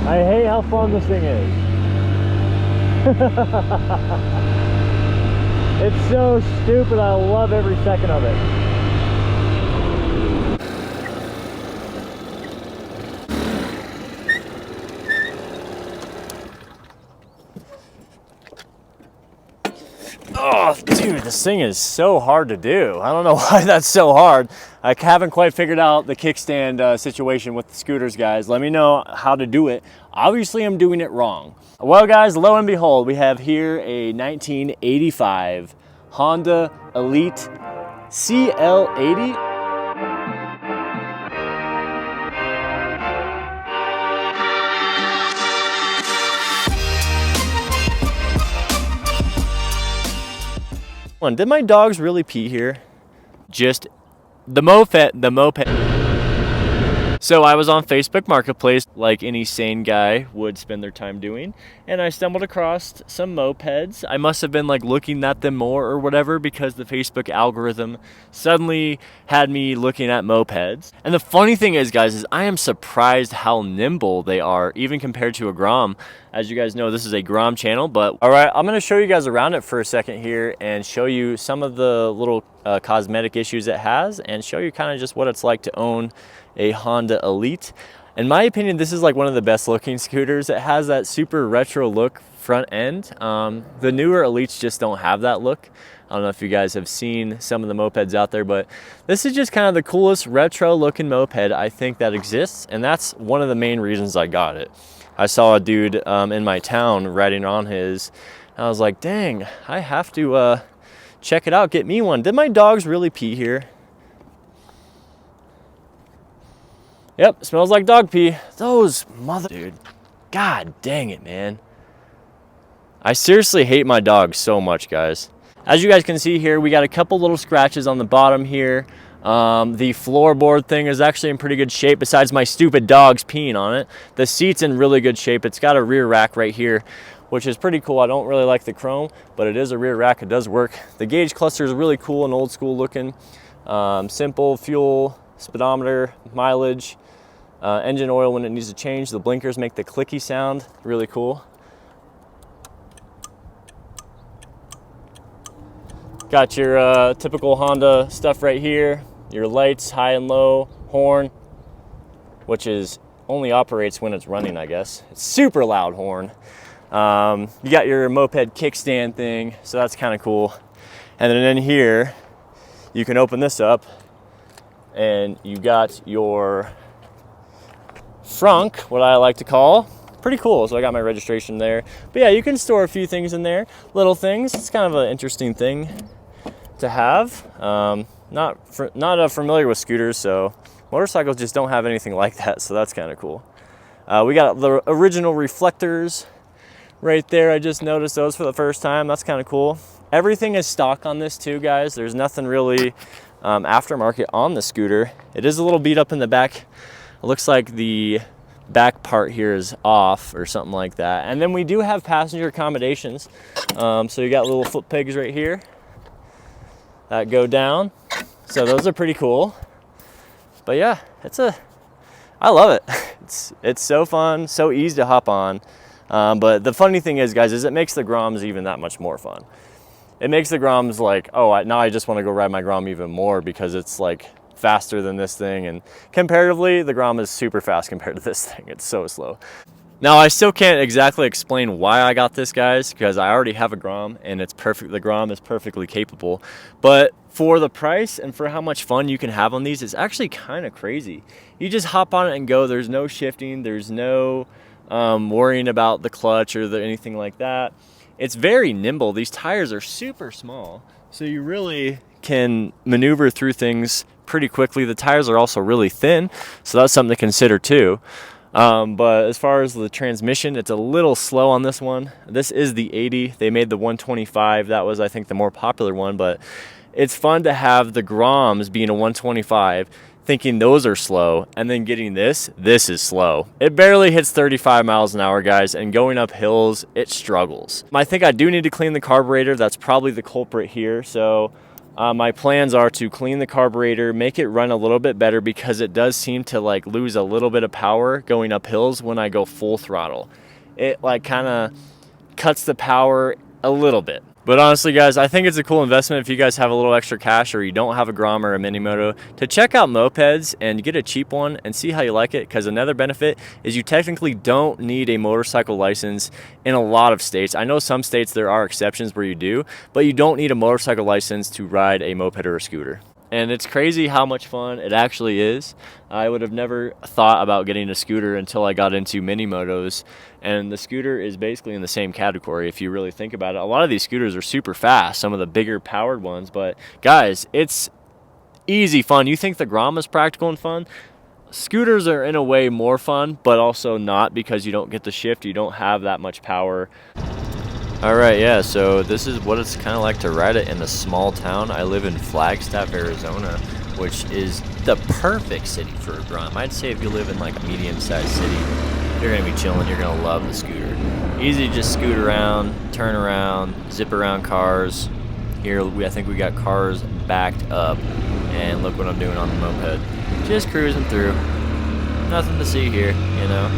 I hate how fun this thing is. It's so stupid. I love every second of it. Oh, dude, this thing is so hard to do. I don't know why that's so hard. I haven't quite figured out the kickstand situation with the scooters, guys. Let me know how to do it. Obviously, I'm doing it wrong. Well, guys, lo and behold, we have here a 1985 Honda Elite CL80. Did my dogs really pee here? Just the moped. So I was on Facebook Marketplace like any sane guy would spend their time doing, and I stumbled across some mopeds. I must have been like looking at them more or whatever because the Facebook algorithm suddenly had me looking at mopeds. And the funny thing is, guys, is I am surprised how nimble they are even compared to a Grom. As you guys know, this is a Grom channel, but all right, I'm gonna show you guys around it for a second here and show you some of the little cosmetic issues it has and show you kind of just what it's like to own a Honda Elite. In my opinion, this is like one of the best looking scooters. It has that super retro look front end. The newer Elites just don't have that look. I don't know if you guys have seen some of the mopeds out there, but this is just kind of the coolest retro looking moped I think that exists, and that's one of the main reasons I got it. I saw a dude in my town riding on his, and I was like, dang, I have to check it out, get me one. Did my dogs really pee here? Yep, smells like dog pee. Those dude, god dang it, man. I seriously hate my dogs so much, guys. As you guys can see here, we got a couple little scratches on the bottom here. The floorboard thing is actually in pretty good shape besides my stupid dogs peeing on it. The seat's in really good shape. It's got a rear rack right here, which is pretty cool. I don't really like the chrome, but it is a rear rack. It does work. The gauge cluster is really cool and old school looking. Simple fuel, speedometer, mileage, engine oil when it needs to change. The blinkers make the clicky sound, really cool. Got your typical Honda stuff right here. Your lights, high and low, horn, which is only operates when it's running, I guess. It's super loud horn. You got your moped kickstand thing, so that's kind of cool. And then in here, you can open this up and you got your frunk, what I like to call. Pretty cool. So I got my registration there. But yeah, you can store a few things in there, little things. It's kind of an interesting thing to have. Not familiar with scooters, so motorcycles just don't have anything like that, so that's kind of cool. We got the original reflectors right there. I just noticed those for the first time. That's kind of cool. Everything is stock on this too, guys. There's nothing really aftermarket on the scooter. It is a little beat up in the back. It looks like the back part here is off or something like that. And then we do have passenger accommodations. So you got little foot pegs right here that go down. So those are pretty cool. But yeah, I love it. It's so fun, so easy to hop on. But the funny thing is, guys, is it makes the Groms even that much more fun. It makes the Groms like, oh, now I just want to go ride my Grom even more because it's like faster than this thing, and comparatively the Grom is super fast compared to this thing. It's so slow. Now I still can't exactly explain why I got this, guys, because I already have a Grom and it's perfect. The Grom is perfectly capable, but for the price and for how much fun you can have on these, it's actually kind of crazy. You just hop on it and go. There's no shifting, there's no worrying about the clutch or anything like that. It's very nimble. These tires are super small, so you really can maneuver through things pretty quickly. The tires are also really thin, so that's something to consider too. But as far as the transmission, it's a little slow on this one. This is the 80. They made the 125. That was, I think, the more popular one, but it's fun to have the Groms being a 125, thinking those are slow, and then getting this is slow. It barely hits 35 miles an hour, guys, and going up hills, it struggles. I think I do need to clean the carburetor. That's probably the culprit here. So My plans are to clean the carburetor, make it run a little bit better, because it does seem to like lose a little bit of power going up hills when I go full throttle. It like kind of cuts the power a little bit. But honestly, guys, I think it's a cool investment if you guys have a little extra cash or you don't have a Grom or a mini moto, to check out mopeds and get a cheap one and see how you like it. Because another benefit is you technically don't need a motorcycle license in a lot of states. I know some states there are exceptions where you do, but you don't need a motorcycle license to ride a moped or a scooter. And it's crazy how much fun it actually is. I would have never thought about getting a scooter until I got into mini motos. And the scooter is basically in the same category if you really think about it. A lot of these scooters are super fast, some of the bigger powered ones. But guys, it's easy fun. You think the Grom is practical and fun? Scooters are in a way more fun, but also not, because you don't get the shift. You don't have that much power. All right, yeah, so this is what it's kind of like to ride it in a small town. I live in Flagstaff, Arizona, which is the perfect city for a Grom. I'd say if you live in like a medium-sized city, you're gonna be chilling, you're gonna love the scooter. Easy to just scoot around, turn around, zip around cars. Here, I think we got cars backed up, and look what I'm doing on the moped. Just cruising through. Nothing to see here, you know.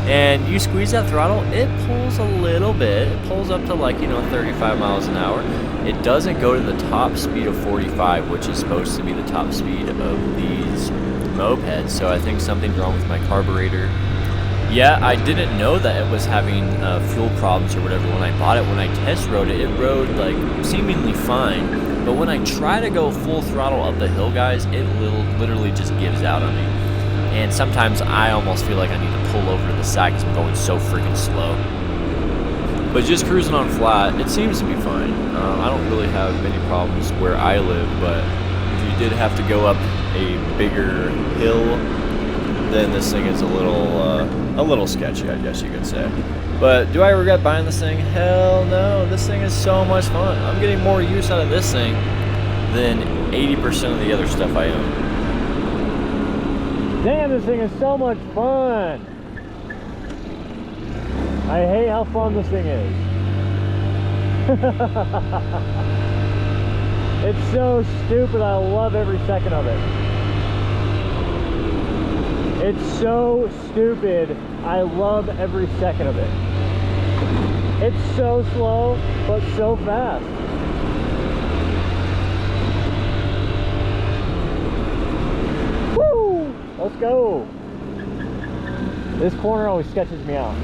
And you squeeze that throttle, it pulls a little bit. It pulls up to like, 35 miles an hour. It doesn't go to the top speed of 45, which is supposed to be the top speed of these mopeds. So I think something's wrong with my carburetor. Yeah, I didn't know that it was having fuel problems or whatever when I bought it. When I test rode it, it rode like seemingly fine. But when I try to go full throttle up the hill, guys, it literally just gives out on me. And sometimes I almost feel like I need to pull over to the side because I'm going so freaking slow. But just cruising on flat, it seems to be fine. I don't really have many problems where I live, but if you did have to go up a bigger hill, then this thing is a little sketchy, I guess you could say. But do I regret buying this thing? Hell no. This thing is so much fun. I'm getting more use out of this thing than 80% of the other stuff I own. Damn, this thing is so much fun. I hate how fun this thing is. It's so stupid. I love every second of it. It's so stupid. I love every second of it. It's so slow, but so fast. Let's go. This corner always sketches me out.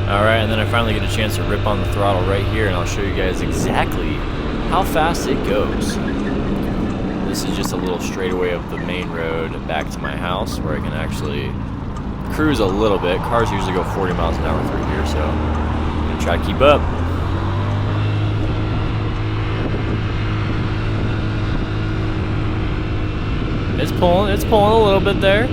All right, and then I finally get a chance to rip on the throttle right here, and I'll show you guys exactly how fast it goes. This is just a little straightaway of the main road back to my house where I can actually cruise a little bit. Cars usually go 40 miles an hour through here, so I'm gonna try to keep up. It's pulling a little bit there.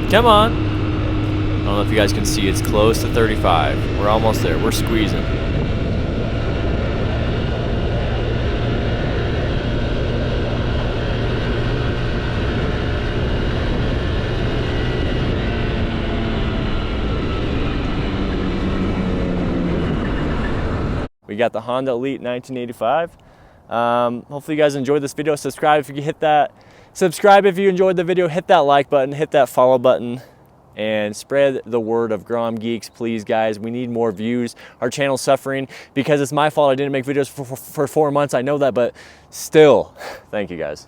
Come on. I don't know if you guys can see, it's close to 35. We're almost there, we're squeezing. We got the Honda Elite 1985. Hopefully you guys enjoyed this video. Subscribe if you hit that. Subscribe if you enjoyed the video. Hit that like button, hit that follow button, and spread the word of GromGeekz, please, guys. We need more views. Our channel's suffering because it's my fault I didn't make videos for 4 months. I know that, but still, thank you, guys.